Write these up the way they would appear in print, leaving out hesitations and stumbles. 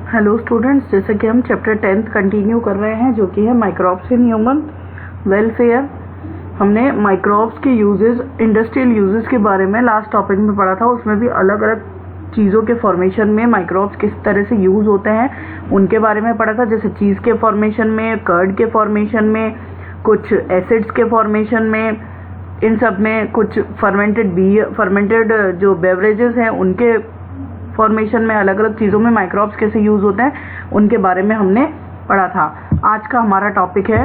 Hello students, जैसे कि हम चैप्टर 10th कंटिन्यू कर रहे हैं जो कि है माइक्रोब्स इन ह्यूमन वेलफेयर। हमने माइक्रोब्स के यूजेस, इंडस्ट्रियल यूजेस के बारे में लास्ट टॉपिक में पढ़ा था। उसमें भी अलग अलग चीज़ों के फॉर्मेशन में माइक्रोब्स किस तरह से यूज़ होते हैं उनके बारे में पढ़ा था। जैसे चीज़ के फॉर्मेशन में, कर्ड के फॉर्मेशन में, कुछ एसिड्स के फॉर्मेशन में, इन सब में कुछ फर्मेंटेड जो बेवरेजेस हैं उनके फॉर्मेशन में, अलग अलग चीज़ों में माइक्रोब्स कैसे यूज़ होते हैं उनके बारे में हमने पढ़ा था। आज का हमारा टॉपिक है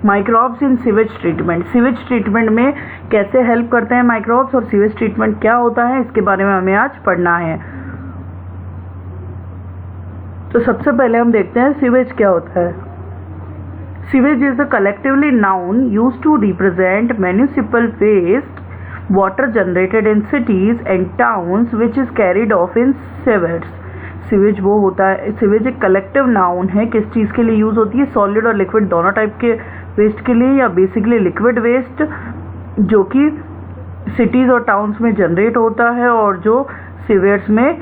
microbes in sewage treatment. Sewage treatment में कैसे हेल्प करते हैं माइक्रोब्स और सीवेज ट्रीटमेंट क्या होता है, इसके बारे में हमें आज पढ़ना है। तो सबसे पहले हम देखते हैं सीवेज क्या होता है। Sewage is a collectively noun used to represent municipal waste water generated in cities and towns which is carried off in sewers। Sewage वो होता है, सीवेज एक कलेक्टिव नाउन है। किस चीज़ के लिए यूज़ होती है? सॉलिड और लिक्विड दोनों टाइप के वेस्ट के लिए, या बेसिकली लिक्विड वेस्ट जो कि सिटीज़ और टाउन्स में जनरेट होता है और जो सीवेज में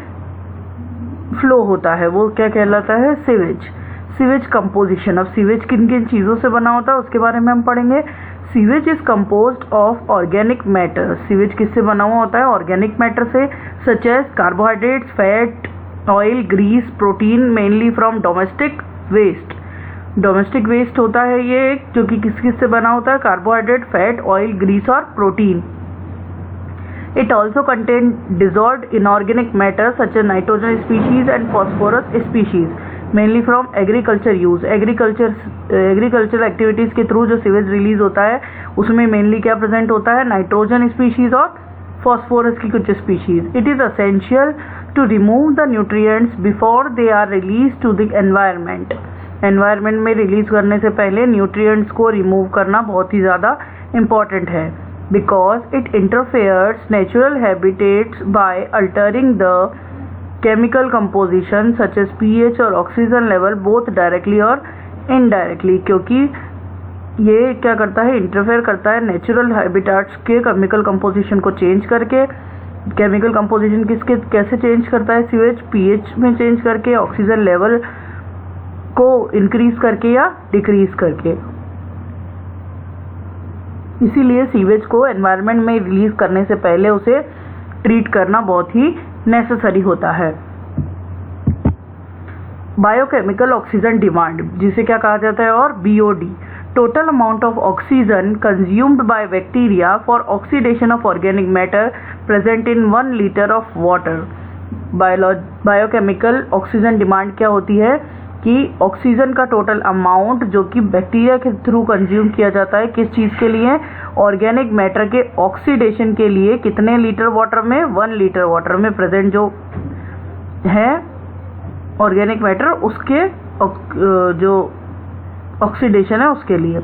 फ्लो होता है वो क्या कहलाता है? सीवेज। सीवेज कंपोजिशन, अब सीवेज किन किन चीज़ों से बना होता है उसके बारे में हम पढ़ेंगे। Sewage is composed of organic matter. Sewage किससे बना हुआ होता है? ऑर्गेनिक मैटर से, such as carbohydrates, fat, oil, grease, protein, mainly from domestic waste. Domestic waste होता है ये एक, जो कि किस किस से बना होता है? कार्बोहाइड्रेट, फैट, ऑयल, ग्रीस और protein. It also contains dissolved inorganic matter such as nitrogen species and phosphorus species, mainly from agriculture use। Agriculture activities के थ्रू जो सीवेज रिलीज होता है उसमें मेनली क्या प्रेजेंट होता है? नाइट्रोजन स्पीशीज और फॉस्फोरस की कुछ species. It is essential to remove the nutrients before they are release to the environment. Environment में रिलीज करने से पहले न्यूट्रिएंट्स को रिमूव करना बहुत ही ज़्यादा इम्पॉर्टेंट है, because it interferes natural habitats by altering the chemical composition such as pH और oxygen level both directly और indirectly। क्योंकि ये क्या करता है? इंटरफेयर करता है नेचुरल हैबिटेट्स के केमिकल कंपोजिशन को चेंज करके। केमिकल कंपोजिशन किसके कैसे चेंज करता है? सीवेज pH में चेंज करके, ऑक्सीजन लेवल को इंक्रीज करके या डिक्रीज करके। इसीलिए सीवेज को एनवायरनमेंट में रिलीज करने से पहले उसे ट्रीट करना बहुत ही नेसेसरी होता है। बायोकेमिकल ऑक्सीजन डिमांड, जिसे क्या कहा जाता है? और BOD, total amount of oxygen consumed by bacteria for oxidation of organic matter present in 1 litre of water. Biochemical oxygen demand क्या होती है कि ऑक्सीजन का टोटल अमाउंट जो कि बैक्टीरिया के थ्रू कंज्यूम किया जाता है, किस चीज़ के लिए? ऑर्गेनिक मैटर के ऑक्सीडेशन के लिए। कितने लीटर वाटर में? 1 लीटर वाटर में प्रेजेंट जो है ऑर्गेनिक मैटर, उसके जो ऑक्सीडेशन है उसके लिए।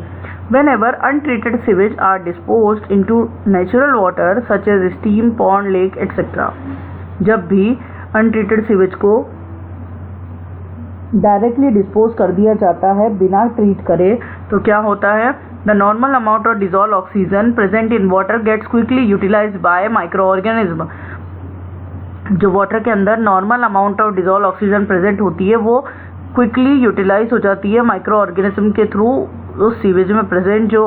Whenever untreated sewage are disposed into natural water such as steam, pond, lake etcetera. जब भी अनट्रीटेड सीवेज को डायरेक्टली डिस्पोज कर दिया जाता है बिना ट्रीट करे, तो क्या होता है? The normal amount of dissolve oxygen present in water gets quickly utilised by microorganism. जो वाटर के अंदर normal amount of dissolve oxygen present होती है वो क्विकली यूटिलाइज हो जाती है माइक्रो ऑर्गेनिज्म के थ्रू। उस सीवेज में प्रेजेंट जो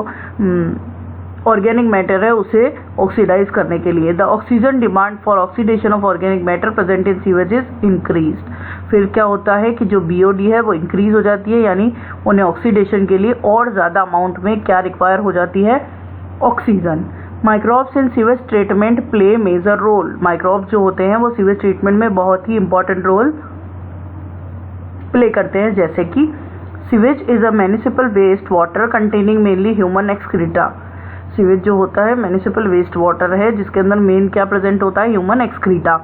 ऑर्गेनिक मैटर है उसे ऑक्सीडाइज करने के लिए। The oxygen demand for oxidation of organic matter present in sewage is increased. फिर क्या होता है कि जो बीओडी है वो इंक्रीज हो जाती है, यानी उन्हें ऑक्सीडेशन के लिए और ज़्यादा अमाउंट में क्या रिक्वायर हो जाती है? Oxygen. Microbes in sewage treatment play major role. Microbes जो होते हैं वो सीवेज ट्रीटमेंट में बहुत ही इंपॉर्टेंट रोल प्ले करते हैं। जैसे कि sewage is a municipal waste water containing mainly human excreta. सीवेज जो होता है म्युनिसिपल वेस्ट वाटर है जिसके अंदर मेन क्या प्रेजेंट होता है? Human excreta.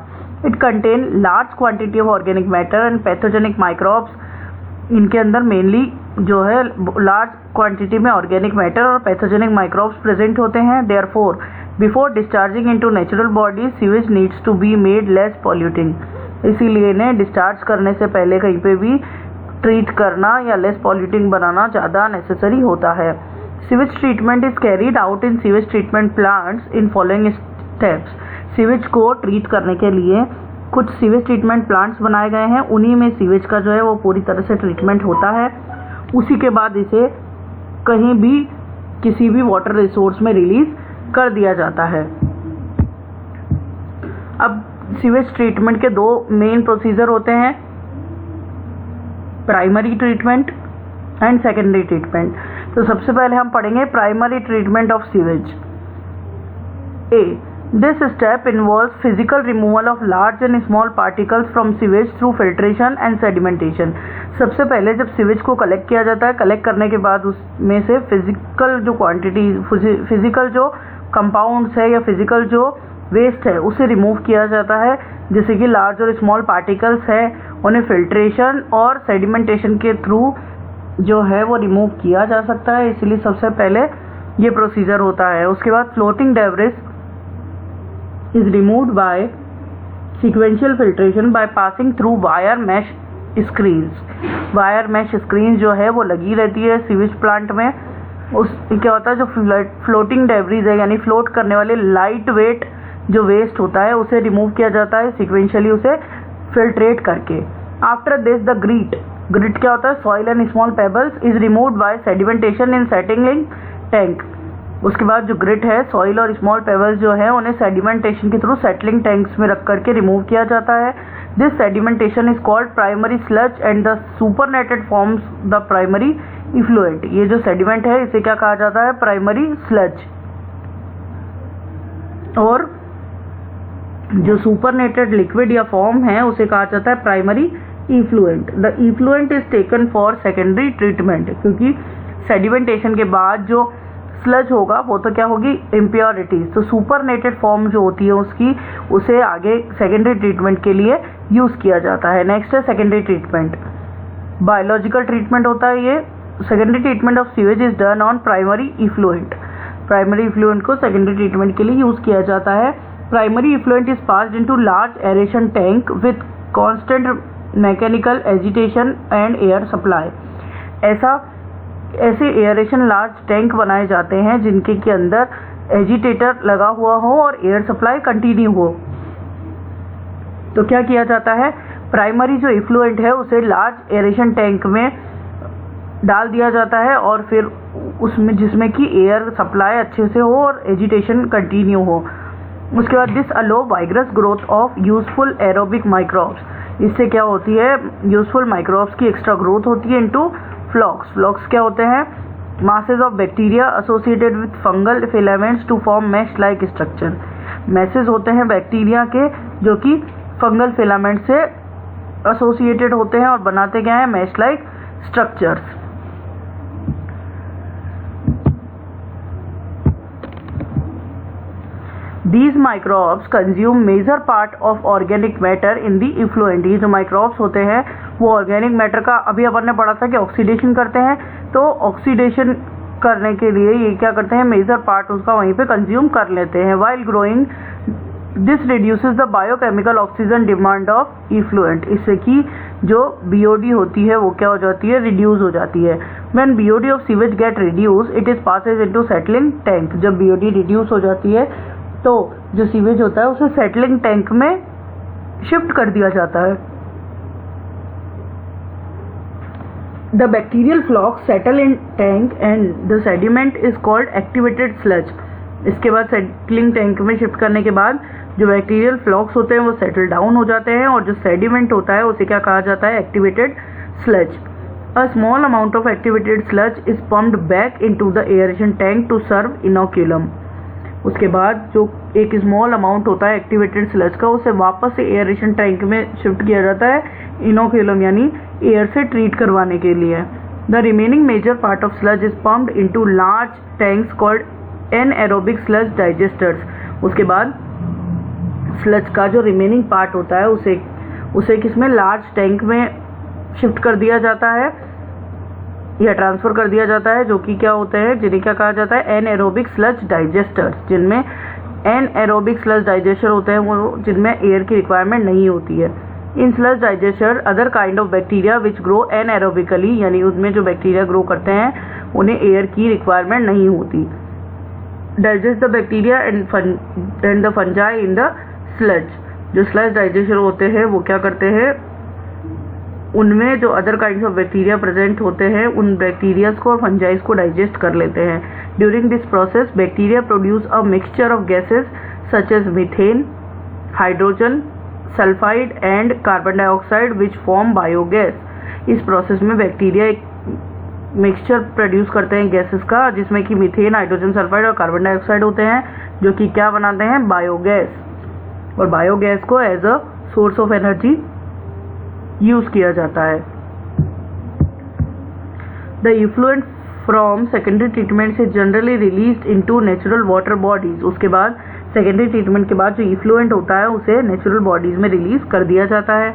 It contain large quantity of organic matter and pathogenic microbes. इनके अंदर मेनली जो है लार्ज क्वांटिटी में ऑर्गेनिक मैटर और पैथोजेनिक माइक्रोब्स प्रेजेंट होते हैं। Therefore before discharging into natural body sewage needs to be made less polluting. इसीलिए इन्हें डिस्चार्ज करने से पहले कहीं पे भी ट्रीट करना या लेस पॉल्यूटिंग बनाना ज़्यादा नेसेसरी होता है। Sewage treatment is carried out in sewage treatment plants in following steps. Sewage को ट्रीट करने के लिए कुछ सीवेज ट्रीटमेंट प्लांट्स बनाए गए हैं, उन्हीं में सीवेज का जो है वो पूरी तरह से ट्रीटमेंट होता है। उसी के बाद इसे कहीं भी किसी भी वाटर रिसोर्स में रिलीज कर दिया जाता है। अब सीवेज ट्रीटमेंट के दो मेन प्रोसीजर होते हैं, primary treatment and secondary treatment. तो सबसे पहले हम पढ़ेंगे primary treatment of sewage. A, this step involves physical removal of large and small particles from sewage through filtration and sedimentation. सबसे पहले जब सीवेज को कलेक्ट किया जाता है, कलेक्ट करने के बाद उसमें से फिजिकल जो क्वांटिटी, फिजिकल जो कंपाउंड्स है या फिजिकल जो वेस्ट है उसे रिमूव किया जाता है, जैसे कि लार्ज और स्मॉल पार्टिकल्स है, उन्हें फिल्ट्रेशन और सेडिमेंटेशन के थ्रू जो है वो रिमूव किया जा सकता है, इसलिए सबसे पहले ये प्रोसीजर होता है। उसके बाद floating debris is removed bye sequential filtration by passing through wire mesh screens. Wire mesh screen जो है वो लगी रहती है सीवेज प्लांट में। उस क्या होता है, जो फ्लोटिंग डेब्रिस है यानी फ्लोट करने वाले लाइट वेट जो वेस्ट होता है उसे रिमूव किया जाता है सीक्वेंशियली, उसे फिल्ट्रेट करके। आफ्टर दिस द ग्रिट क्या होता है, soil and small pebbles is removed by sedimentation in settling tank. उसके बाद जो ग्रिट है, सॉइल और स्मॉल पेबल्स जो है उन्हें सेडिमेंटेशन के थ्रू सेटलिंग टैंक्स में रख करके रिमूव किया जाता है। This sedimentation is called primary sludge and the supernatant forms the primary effluent. ये जो सेडिमेंट है इसे क्या कहा जाता है, प्राइमरी स्लज। और जो सुपरनेटेड लिक्विड या फॉर्म है उसे कहा जाता है primary effluent. The effluent is taken for secondary treatment, क्योंकि सेडिमेंटेशन के बाद जो स्लज होगा वो तो क्या होगी, इम्प्योरिटीज। तो सुपरनेटेड फॉर्म जो होती है उसकी, उसे आगे सेकेंडरी ट्रीटमेंट के लिए यूज किया जाता है। नेक्स्ट है सेकेंडरी ट्रीटमेंट, बायोलॉजिकल ट्रीटमेंट होता है ये। Secondary treatment of sewage is done on primary effluent. Primary effluent को सेकेंडरी ट्रीटमेंट के लिए यूज किया जाता है। Primary effluent is passed into large aeration tank with constant mechanical agitation and air supply. ऐसे एयरेशन लार्ज टैंक बनाए जाते हैं जिनके के अंदर एजिटेटर लगा हुआ हो और एयर सप्लाई कंटिन्यू हो। तो क्या किया जाता है, प्राइमरी जो इफ्लुएंट है उसे लार्ज एयरेशन टैंक में डाल दिया जाता है और फिर उसमें जिसमें कि एयर सप्लाई अच्छे से हो और एजिटेशन कंटिन्यू हो। उसके बाद this allows vigorous growth of useful aerobic microbes. इससे क्या होती है, यूजफुल माइक्रोब्स की एक्स्ट्रा ग्रोथ होती है इनटू फ्लॉक्स। फ्लॉक्स क्या होते हैं, masses of bacteria associated with fungal filaments to form mesh like structure। Message होते हैं बैक्टीरिया के जो कि फंगल फिलामेंट से एसोसिएटेड होते हैं और बनाते क्या है, mesh like structures. These microbes consume major part of organic matter in the effluent। ये जो माइक्रोब्स होते हैं वो ऑर्गेनिक मैटर का, अभी अपन ने पढ़ा था कि ऑक्सीडेशन करते हैं, तो ऑक्सीडेशन करने के लिए ये क्या करते हैं, मेजर पार्ट उसका वहीं पे कंज्यूम कर लेते हैं। While growing this reduces the biochemical oxygen demand of effluent. इससे कि जो बीओडी होती है वो क्या हो जाती है, रिड्यूस हो जाती है। When BOD of sewage get reduce it is passes into settling tank. जब बीओडी रिड्यूस हो जाती है तो जो सीवेज होता है उसे सेटलिंग टैंक में शिफ्ट कर दिया जाता है। The bacterial flocs settle in tank and the sediment is called activated sludge. इसके बाद सेटलिंग टैंक में शिफ्ट करने के बाद जो बैक्टीरियल फ्लॉक्स होते हैं वो सेटल डाउन हो जाते हैं और जो सेडिमेंट होता है उसे क्या कहा जाता है, activated sludge. A small amount of activated sludge is pumped back into the aeration tank to serve inoculum. उसके बाद जो एक स्मॉल अमाउंट होता है एक्टिवेटेड स्लज का उसे वापस से एयरेशन टैंक में शिफ्ट किया जाता है इनोक्यूलम यानी एयर से ट्रीट करवाने के लिए। The remaining major part of sludge is pumped into large tanks called anaerobic sludge digesters. उसके बाद स्लज का जो रिमेनिंग पार्ट होता है उसे किसमें, लार्ज टैंक में शिफ्ट कर दिया जाता है या ट्रांसफर कर दिया जाता है, जो कि क्या होते हैं, जिन्हें क्या कहा जाता है, एनएरोबिक स्लज डाइजेस्टर्स। जिनमें एनएरोबिक स्लज डाइजेस्टर होते हैं वो जिनमें एयर की रिक्वायरमेंट नहीं होती है। In sludge digester other kind of bacteria which grow anaerobically, यानी उसमें जो बैक्टीरिया ग्रो करते हैं उन्हें एयर की रिक्वायरमेंट नहीं होती। Digest the bacteria and the fungi in the sludge. जो स्लैश डाइजेशन होते हैं वो क्या करते हैं, उनमें जो other kinds of bacteria present होते हैं उन बैक्टीरियाज को और फंजाइज को डाइजेस्ट कर लेते हैं. During this process bacteria produce a mixture of gases such as methane, hydrogen sulphide and carbon dioxide which form biogas. इस प्रोसेस में बैक्टीरिया एक मिक्सचर प्रोड्यूस करते हैं गैसेस का, जिसमें कि मीथेन, हाइड्रोजन सल्फाइड और कार्बन डाइऑक्साइड होते हैं, जो कि क्या बनाते हैं, बायोगैस. और बायोगैस को as a source of energy use किया जाता है. The effluent from secondary treatment से generally release into natural water bodies. उसके बाद सेकेंडरी ट्रीटमेंट के बाद जो इफ्लुएंट होता है उसे नेचुरल बॉडीज में रिलीज कर दिया जाता है.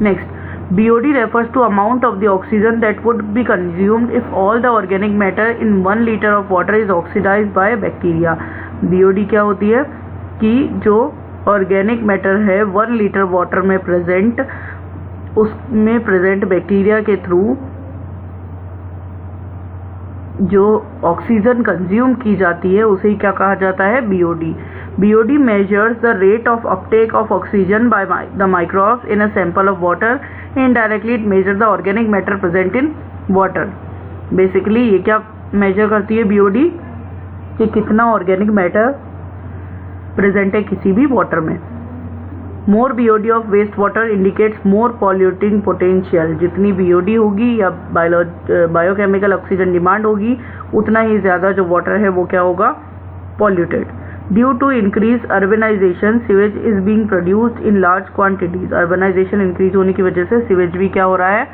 Next, BOD refers to amount of the oxygen that would be consumed if all the organic matter in 1 liter of water is oxidized by bacteria. BOD क्या होती है कि जो ऑर्गेनिक मैटर है 1 लीटर वाटर में प्रेजेंट, उसमें present bacteria के through जो ऑक्सीजन कंज्यूम की जाती है उसे क्या कहा जाता है, BOD. BOD measures the rate of uptake of oxygen by the microbes in a sample of water. Indirectly it measures the organic matter present in water. Basically ये क्या मेजर करती है BOD कि कितना ऑर्गेनिक मैटर प्रेजेंट है किसी भी water में. More BOD of waste water indicates more polluting potential. जितनी BOD होगी या बायोकेमिकल ऑक्सीजन डिमांड होगी उतना ही ज़्यादा जो वाटर है वो क्या होगा, polluted. Due to increased urbanization, sewage is being produced in large quantities. Urbanization increase होने की वजह से sewage भी क्या हो रहा है,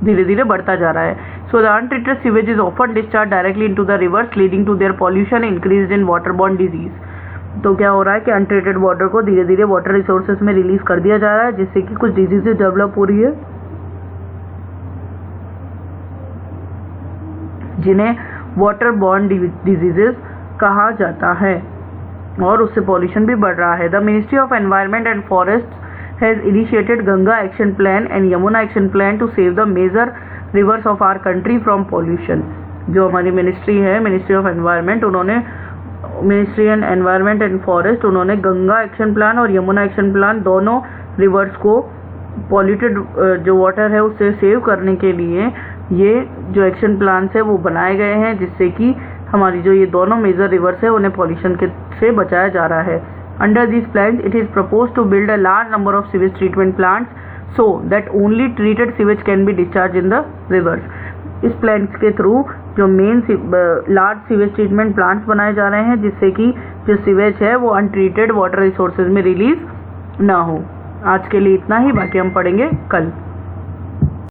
धीरे धीरे बढ़ता जा रहा है. So the untreated sewage is often discharged directly into the rivers, leading to their pollution, increased in waterborne disease. तो क्या हो रहा है कि अनट्रीटेड वाटर को धीरे धीरे वाटर रिसोर्सेज में रिलीज कर दिया जा रहा है, जिससे कि कुछ डिजीजेज डेवलप हो रही है जिन्हें वाटरबॉर्न डिजीजेज कहा जाता है, और उससे पॉल्यूशन भी बढ़ रहा है. The ministry of environment and forest has initiated Ganga action plan and Yamuna action plan to save the major rivers of our country from pollution. जो हमारी मिनिस्ट्री है, मिनिस्ट्री ऑफ एनवायरनमेंट, उन्होंने ministry and environment and forest, उन्होंने Ganga action plan और Yamuna action plan दोनों rivers को polluted जो water है उससे सेव करने के लिए ये जो एक्शन प्लान है वो बनाए गए हैं, जिससे कि हमारी जो ये दोनों मेजर रिवर्स है उन्हें पॉल्यूशन के से बचाया जा रहा है. Under this plan it is propose to build a large number of sewage treatment plants so that only treated sewage can be discharge in the rivers. इस प्लान के थ्रू जो main large sewage treatment plants बनाए जा रहे हैं, जिससे कि जो सीवेज है वो अनट्रीटेड वाटर रिसोर्सेज में रिलीज ना हो. आज के लिए इतना ही, बाकी हम पढ़ेंगे कल.